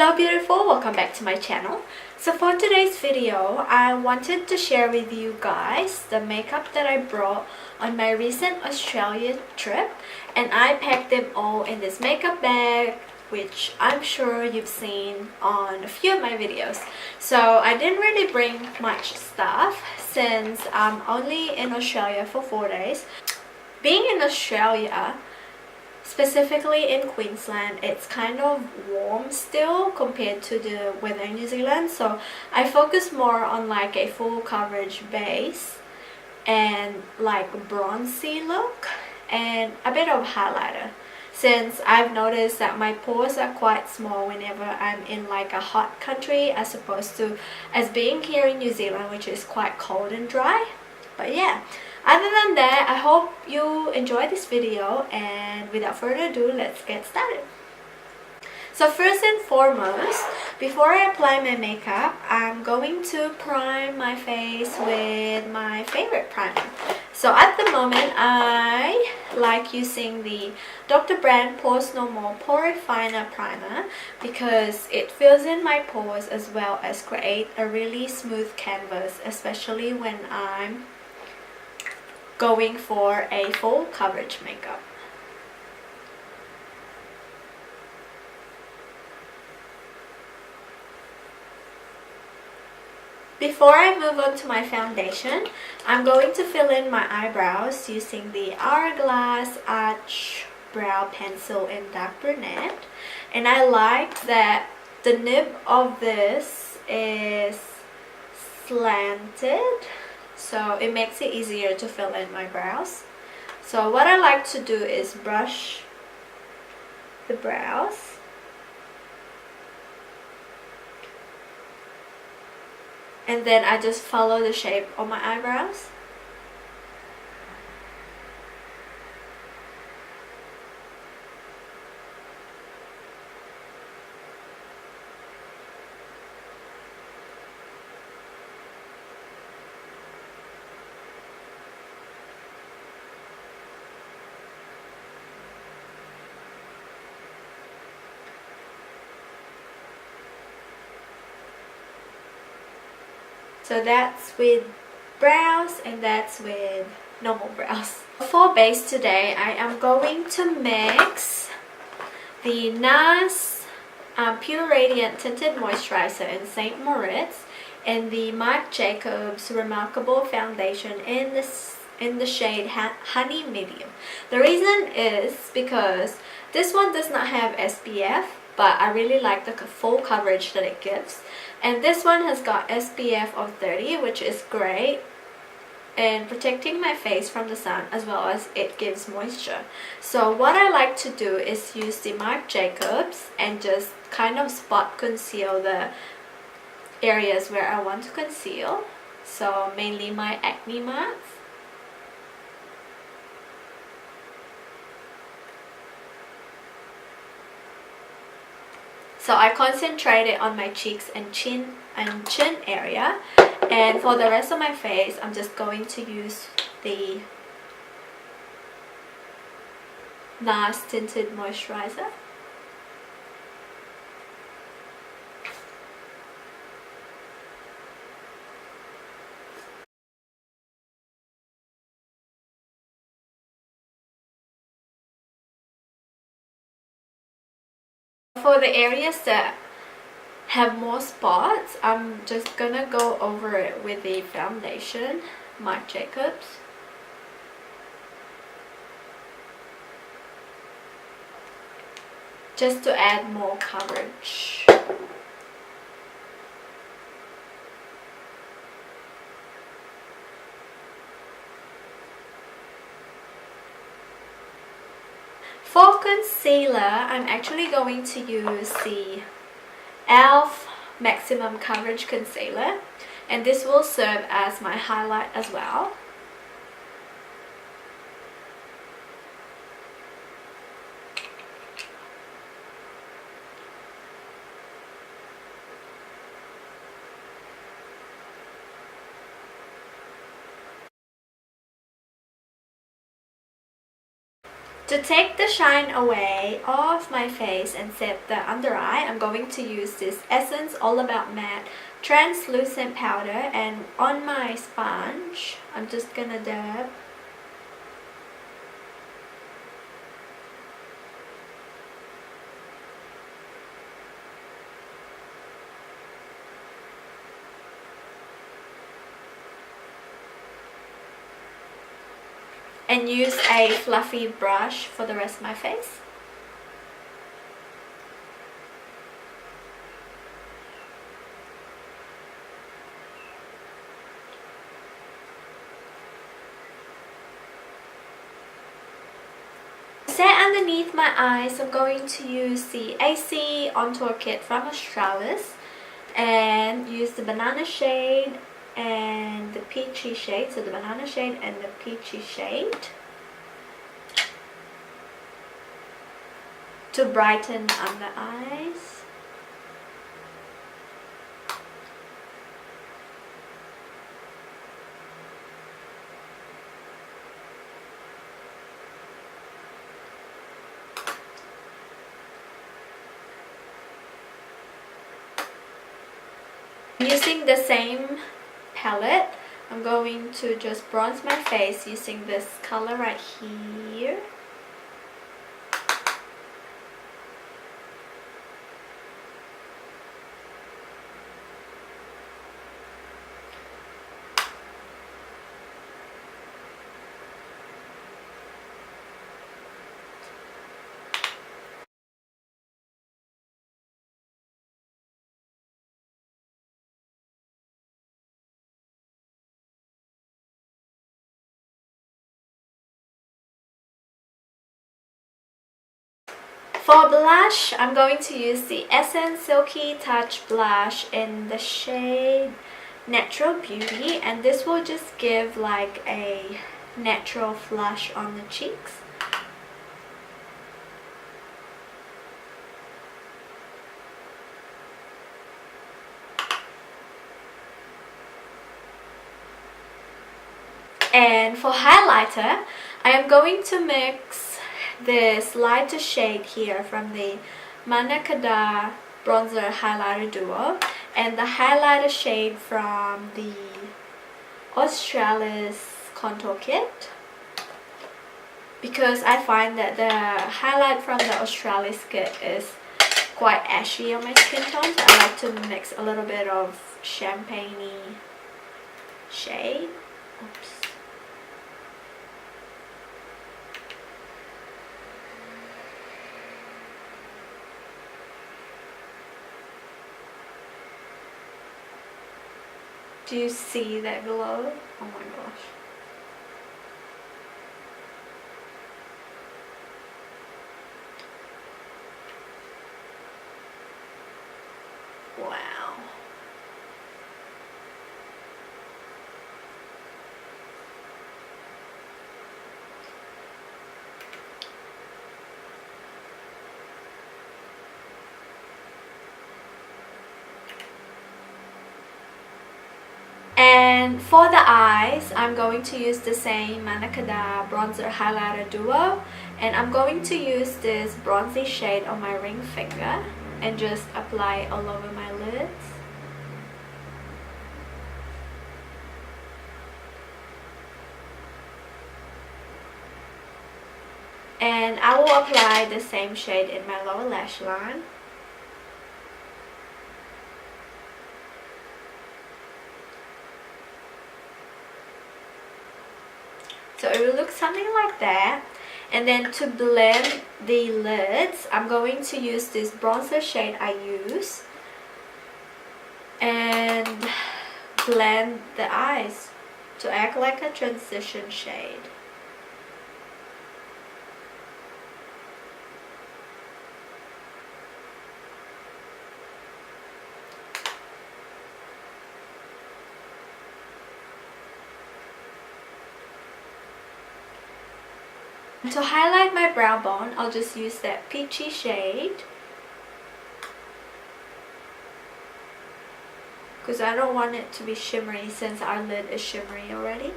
Hello beautiful, welcome back to my channel. So for today's video, I wanted to share with you guys the makeup that I brought on my recent Australia trip, and I packed them all in this makeup bag, which I'm sure you've seen on a few of my videos. So I didn't really bring much stuff since I'm only in Australia for 4 days. Being in Australia, specifically in Queensland, it's kind of warm still compared to the weather in New Zealand, so I focus more on like a full coverage base and like bronzy look and a bit of highlighter, since I've noticed that my pores are quite small whenever I'm in like a hot country as opposed to as being here in New Zealand, which is quite cold and dry. But yeah, other than that, I hope you enjoy this video, and without further ado, let's get started. So first and foremost, before I apply my makeup, I'm going to prime my face with my favorite primer. So at the moment, I like using the Dr. Brand Pores No More Pore Refiner Primer because it fills in my pores as well as create a really smooth canvas, especially when I'm going for a full coverage makeup. Before I move on to my foundation, I'm going to fill in my eyebrows using the Hourglass Arch Brow Pencil in Dark Brunette. And I like that the nib of this is slanted, so it makes it easier to fill in my brows. So what I like to do is brush the brows. And then I just follow the shape of my eyebrows. So that's with brows and that's with normal brows. For base today, I am going to mix the NARS Pure Radiant Tinted Moisturizer in St. Moritz and the Marc Jacobs Remarkable Foundation in the shade Honey Medium. The reason is because this one does not have SPF, but I really like the full coverage that it gives. And this one has got SPF of 30, which is great in protecting my face from the sun, as well as it gives moisture. So what I like to do is use the Marc Jacobs and just kind of spot conceal the areas where I want to conceal. So mainly my acne marks. So I concentrated on my cheeks and chin area, and for the rest of my face, I'm just going to use the NARS Tinted Moisturizer. For the areas that have more spots, I'm just gonna go over it with the foundation, Marc Jacobs. Just to add more coverage. For concealer, I'm actually going to use the e.l.f. Maximum Coverage Concealer, and this will serve as my highlight as well. To take the shine away off my face and set the under eye, I'm going to use this Essence All About Matte translucent powder, and on my sponge I'm just gonna dab and use a fluffy brush for the rest of my face. Set underneath my eyes, I'm going to use the AC Ontour Kit from Australis and use the banana shade and the peachy shade, so the banana shade and the peachy shade to brighten under eyes. Using the same palette, I'm going to just bronze my face using this color right here. For blush, I'm going to use the Essence Silky Touch blush in the shade Natural Beauty, and this will just give like a natural flush on the cheeks. And for highlighter, I am going to mix this lighter shade here from the Manakada Bronzer Highlighter Duo and the highlighter shade from the Australis Contour Kit, because I find that the highlight from the Australis kit is quite ashy on my skin tone, so I like to mix a little bit of champagne-y shade. Oops. Do you see that glow? Oh my gosh. Wow. And for the eyes, I'm going to use the same Manakada Bronzer Highlighter Duo, and I'm going to use this bronzy shade on my ring finger and just apply all over my lids. And I will apply the same shade in my lower lash line. So it will look something like that. And then to blend the lids, I'm going to use this bronzer shade I use and blend the eyes to act like a transition shade. To highlight my brow bone, I'll just use that peachy shade because I don't want it to be shimmery since our lid is shimmery already.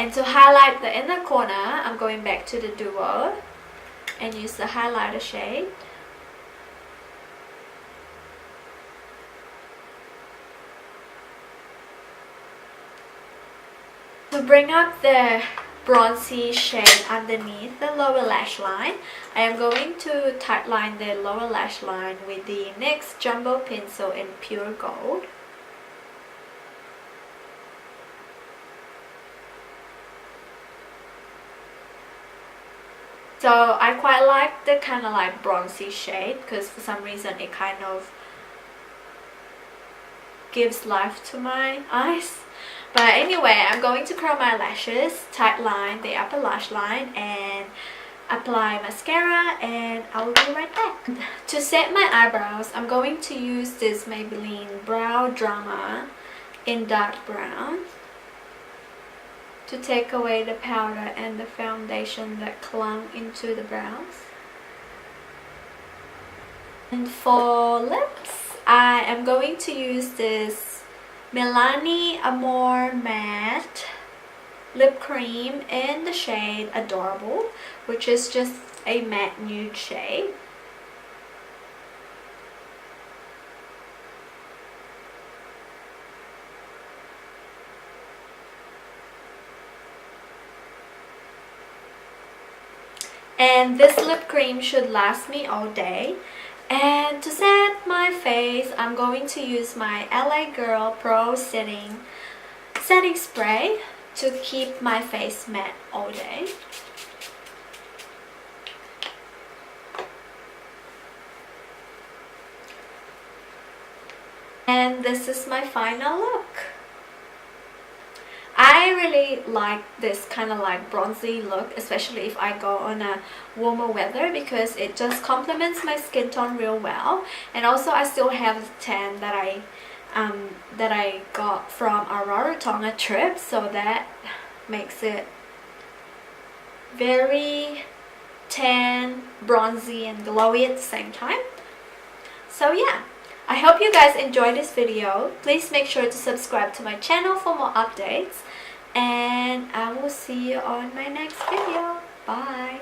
And to highlight the inner corner, I'm going back to the duo and use the highlighter shade. To bring up the bronzy shade underneath the lower lash line, I am going to tightline the lower lash line with the NYX Jumbo Pencil in Pure Gold. So I quite like the kind of like bronzy shade because for some reason it kind of gives life to my eyes. But anyway, I'm going to curl my lashes, tightline the upper lash line, and apply mascara, and I will be right back. To set my eyebrows, I'm going to use this Maybelline Brow Drama in dark brown to take away the powder and the foundation that clung into the brows. And for lips, I am going to use this Milani Amore Matte lip cream in the shade Adorable, which is just a matte nude shade. And this lip cream should last me all day. And to set my face, I'm going to use my LA Girl Pro setting spray to keep my face matte all day. And this is my final look. I really like this kind of like bronzy look, especially if I go on a warmer weather, because it just complements my skin tone real well. And also I still have the tan that I got from our Rarotonga trip, so that makes it very tan, bronzy, and glowy at the same time. So yeah, I hope you guys enjoyed this video. Please make sure to subscribe to my channel for more updates, and I will see you on my next video. Bye!